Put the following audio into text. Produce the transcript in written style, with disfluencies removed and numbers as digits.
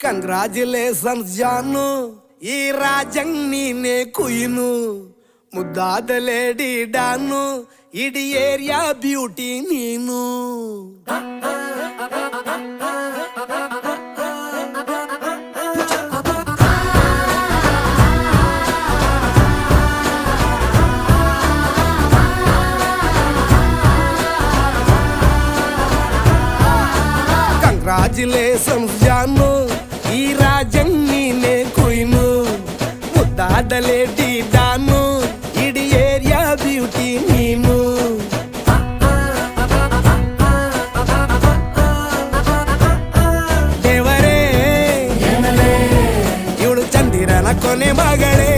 Congratulations ಜಾನು, ಈ ರಾಜಂಗ್ ನೀನೆ ಕುಯ್ನು, ಮುದ್ದಾದ ಲೇಡಿ ಡಾನು, ಇಡೀ ಏರಿಯಾ ಬ್ಯೂಟಿ ನೀನು. ಕಂಗ್ರಾಚುಲೇಷನ್ಸ್ ಜಾನು, ಈ ರಾಜಂಗ್ ನೀನೆ ಕುಯ್ನು, ಮುದ್ದಾದ ಲೇಡಿ ಡಾನು, ಇಡೀ ಏರಿಯಾ ಬ್ಯೂಟಿ ನೀನು. ದೇವರೇ ಇವಳು ಚಂದಿರನ ಕೊನೆ ಮಗಳೇ.